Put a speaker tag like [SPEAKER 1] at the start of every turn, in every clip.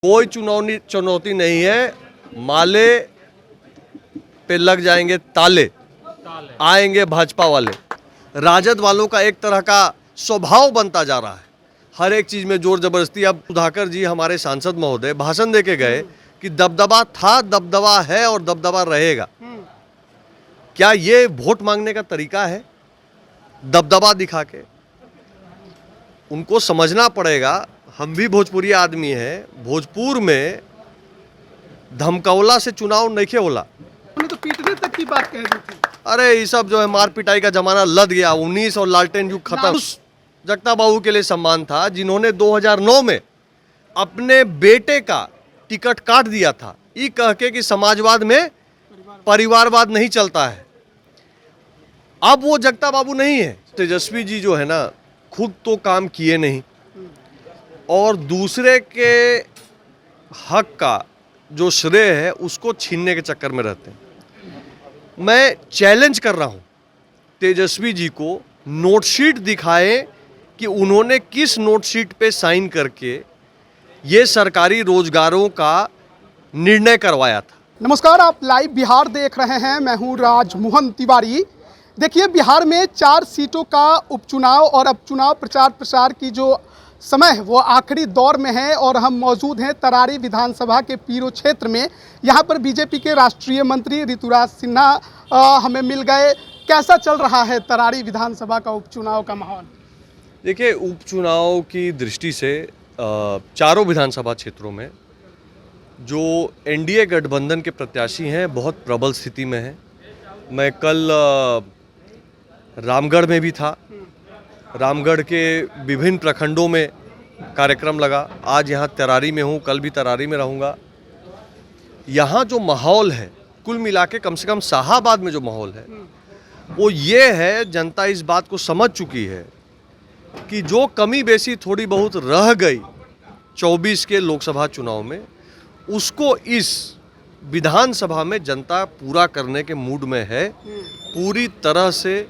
[SPEAKER 1] कोई चुनौती नहीं है। माले पे लग जाएंगे ताले, आएंगे भाजपा वाले। राजद वालों का एक तरह का स्वभाव बनता जा रहा है, हर एक चीज में जोर जबरदस्ती। अब सुधाकर जी हमारे सांसद महोदय भाषण देके गए कि दबदबा था, दबदबा है और दबदबा रहेगा। क्या ये वोट मांगने का तरीका है? दबदबा दिखा के उनको समझना पड़ेगा। हम भी भोजपुरी आदमी हैं। भोजपुर में धमकौला से चुनाव नहीं होला।
[SPEAKER 2] उन्होंने तो पीटने तक की बात कह दी थी।
[SPEAKER 1] अरे ये सब जो है मार पिटाई का जमाना लद गया। 19 और लालटेन युग खत्म। उस जगता बाबू के लिए सम्मान था जिन्होंने 2009 में अपने बेटे का टिकट काट दिया था, ये कह के कि समाजवाद में परिवारवाद नहीं चलता है। अब वो जगता बाबू नहीं है। तेजस्वी जी जो है ना, खुद तो काम किए नहीं और दूसरे के हक का जो श्रेय है उसको छीनने के चक्कर में रहते हैं। मैं चैलेंज कर रहा हूं तेजस्वी जी को, नोटशीट दिखाएं कि उन्होंने किस नोटशीट पे साइन करके ये सरकारी रोजगारों का निर्णय करवाया था।
[SPEAKER 2] नमस्कार, आप लाइव बिहार देख रहे हैं। मैं हूं राजमोहन तिवारी। देखिए, बिहार में 4 सीटों का उपचुनाव और अब चुनाव प्रचार प्रसार की जो समय है वो आखिरी दौर में है और हम मौजूद हैं तरारी विधानसभा के पीरो क्षेत्र में। यहाँ पर बीजेपी के राष्ट्रीय मंत्री ऋतुराज सिन्हा हमें मिल गए। कैसा चल रहा है तरारी विधानसभा का उपचुनाव का माहौल?
[SPEAKER 1] देखिए, उपचुनाव की दृष्टि से चारों विधानसभा क्षेत्रों में जो एनडीए गठबंधन के प्रत्याशी हैं बहुत प्रबल स्थिति में हैं। मैं कल रामगढ़ में भी था। रामगढ़ के विभिन्न प्रखंडों में कार्यक्रम लगा। आज यहाँ तरारी में हूँ, कल भी तरारी में रहूँगा। यहाँ जो माहौल है कुल मिला के, कम से कम शाहाबाद में जो माहौल है वो ये है, जनता इस बात को समझ चुकी है कि जो कमी बेसी थोड़ी बहुत रह गई 24 के लोकसभा चुनाव में, उसको इस विधानसभा में जनता पूरा करने के मूड में है। पूरी तरह से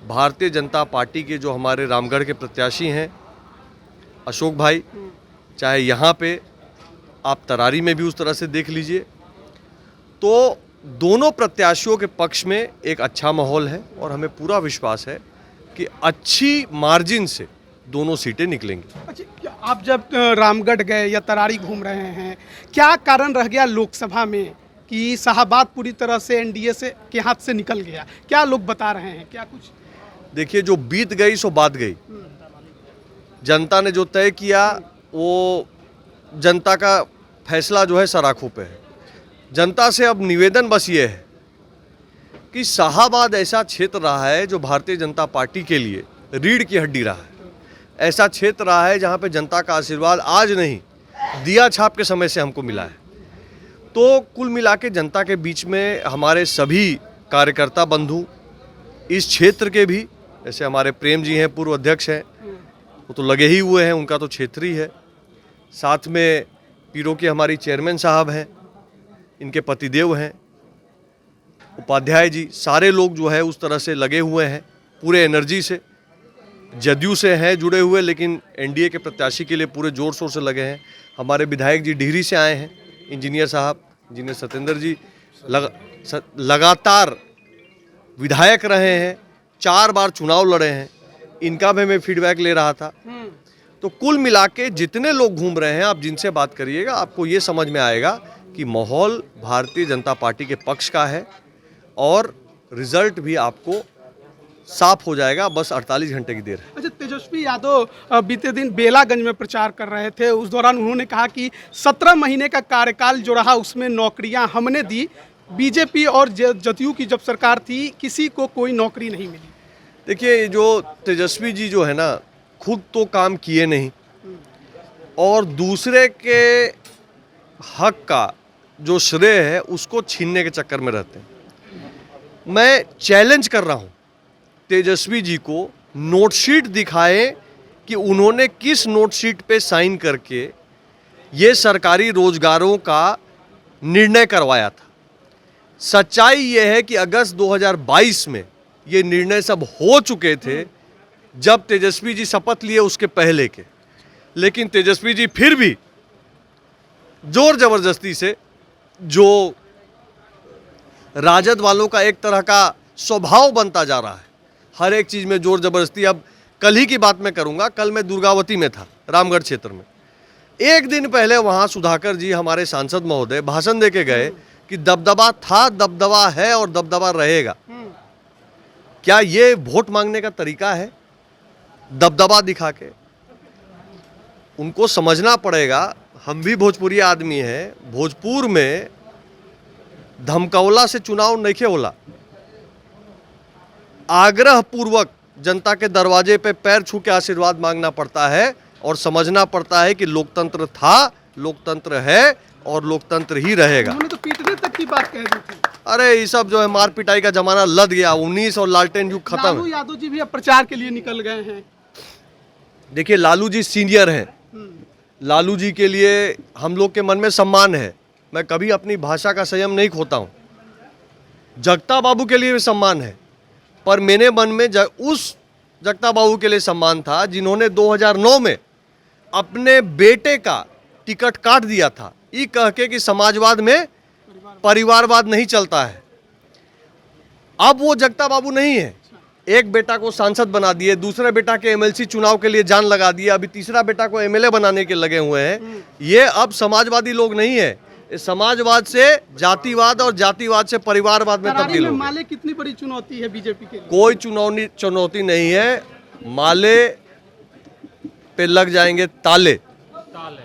[SPEAKER 1] भारतीय जनता पार्टी के जो हमारे रामगढ़ के प्रत्याशी हैं अशोक भाई, चाहे यहाँ पे आप तरारी में भी उस तरह से देख लीजिए, तो दोनों प्रत्याशियों के पक्ष में एक अच्छा माहौल है और हमें पूरा विश्वास है कि अच्छी मार्जिन से दोनों सीटें निकलेंगी।
[SPEAKER 2] अच्छा, आप जब रामगढ़ गए या तरारी घूम रहे हैं, क्या कारण रह गया लोकसभा में कि शाहाबाद पूरी तरह से एनडीए से के हाथ से निकल गया? क्या लोग बता रहे हैं? क्या कुछ?
[SPEAKER 1] देखिए, जो बीत गई सो बात गई। जनता ने जो तय किया वो जनता का फैसला जो है सराखों पे है। जनता से अब निवेदन बस ये है कि शाहाबाद ऐसा क्षेत्र रहा है जो भारतीय जनता पार्टी के लिए रीढ़ की हड्डी रहा है। ऐसा क्षेत्र रहा है जहाँ पे जनता का आशीर्वाद आज नहीं, दिया छाप के समय से हमको मिला है। तो कुल मिला के जनता के बीच में हमारे सभी कार्यकर्ता बंधु, इस क्षेत्र के भी, जैसे हमारे प्रेम जी हैं, पूर्व अध्यक्ष हैं, वो तो लगे ही हुए हैं, उनका तो क्षेत्र ही है। साथ में पीरो के हमारी चेयरमैन साहब हैं, इनके पतिदेव हैं, उपाध्याय जी, सारे लोग जो है उस तरह से लगे हुए हैं पूरे एनर्जी से। जदयू से हैं जुड़े हुए, लेकिन एनडीए के प्रत्याशी के लिए पूरे जोर शोर से लगे हैं। हमारे विधायक जी डिहरी से आए हैं, इंजीनियर साहब, इंजीनियर सत्येंद्र जी लगातार विधायक रहे हैं, 4 बार चुनाव लड़े हैं, इनका भी मैं फीडबैक ले रहा था। तो कुल मिला के जितने लोग घूम रहे हैं, आप जिनसे बात करिएगा आपको ये समझ में आएगा कि माहौल भारतीय जनता पार्टी के पक्ष का है और रिजल्ट भी आपको साफ हो जाएगा। बस 48 घंटे की देर है।
[SPEAKER 2] अच्छा, तेजस्वी यादव बीते दिन बेलागंज में प्रचार कर रहे थे। उस दौरान उन्होंने कहा कि 17 महीने का कार्यकाल जो रहा उसमें नौकरियां हमने दी। बीजेपी और जदयू की जब सरकार थी किसी को कोई नौकरी नहीं मिली।
[SPEAKER 1] देखिए, जो तेजस्वी जी जो है ना, खुद तो काम किए नहीं और दूसरे के हक का जो श्रेय है उसको छीनने के चक्कर में रहते हैं। मैं चैलेंज कर रहा हूं तेजस्वी जी को, नोटशीट दिखाएं कि उन्होंने किस नोटशीट पे साइन करके ये सरकारी रोजगारों का निर्णय करवाया था। सच्चाई ये है कि अगस्त 2022 में ये निर्णय सब हो चुके थे जब तेजस्वी जी शपथ लिए उसके पहले के, लेकिन तेजस्वी जी फिर भी जोर जबरदस्ती से, जो राजद वालों का एक तरह का स्वभाव बनता जा रहा है, हर एक चीज़ में जोर जबरदस्ती। अब कल ही की बात मैं करूंगा, कल मैं दुर्गावती में था, रामगढ़ क्षेत्र में। एक दिन पहले वहां सुधाकर जी, हमारे सांसद महोदय, भाषण दे के गए कि दबदबा था, दबदबा है और दबदबा रहेगा। क्या ये वोट मांगने का तरीका है? दबदबा दिखा के? उनको समझना पड़ेगा, हम भी भोजपुरी आदमी हैं। भोजपुर में धमकौला से चुनाव नहीं होला। आग्रह पूर्वक जनता के दरवाजे पे पैर छू के आशीर्वाद मांगना पड़ता है और समझना पड़ता है कि लोकतंत्र था, लोकतंत्र है और लोकतंत्र ही रहेगा।
[SPEAKER 2] उन्होंने तो पीटने तक की बात कह दी थी।
[SPEAKER 1] अरे ये सब जो है मार पिटाई का जमाना लद गया, 19 और लालटेन युग खत्म
[SPEAKER 2] लालू
[SPEAKER 1] है।
[SPEAKER 2] यादव जी भी अब प्रचार के लिए निकल गए हैं।
[SPEAKER 1] देखिए, लालू जी सीनियर हैं। लालू जी के लिए हम लोग के मन में सम्मान है। मैं कभी अपनी भाषा का संयम नहीं खोता हूँ। जगता बाबू के लिए भी सम्मान है, पर मेरे मन में उस जगता बाबू के लिए सम्मान था जिन्होंने 2009 में अपने बेटे का टिकट काट दिया था, ये कह के कि समाजवाद में परिवारवाद नहीं चलता है। अब वो जगता बाबू नहीं है। एक बेटा को सांसद बना दिए, दूसरे बेटा के एमएलसी चुनाव के लिए जान लगा दिया, अभी तीसरा बेटा को एमएलए बनाने के लगे हुए हैं। ये अब समाजवादी लोग नहीं है। इस समाजवाद से जातिवाद और जातिवाद से परिवारवाद में तब्दील हो गए।
[SPEAKER 2] माले कितनी बड़ी चुनौती है बीजेपी के लिए?
[SPEAKER 1] कोई चुनौती नहीं है। माले पे लग जाएंगे ताले,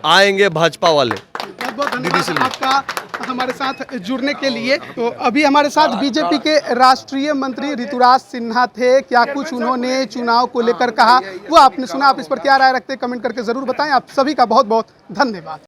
[SPEAKER 1] आएंगे भाजपा वाले।
[SPEAKER 2] बहुत बहुत धन्यवाद आपका हमारे साथ जुड़ने के लिए। तो अभी हमारे साथ बीजेपी के राष्ट्रीय मंत्री ऋतुराज सिन्हा थे। क्या कुछ उन्होंने चुनाव को लेकर कहा वो आपने सुना। आप इस पर क्या राय रखते हैं कमेंट करके जरूर बताएं। आप सभी का बहुत बहुत धन्यवाद।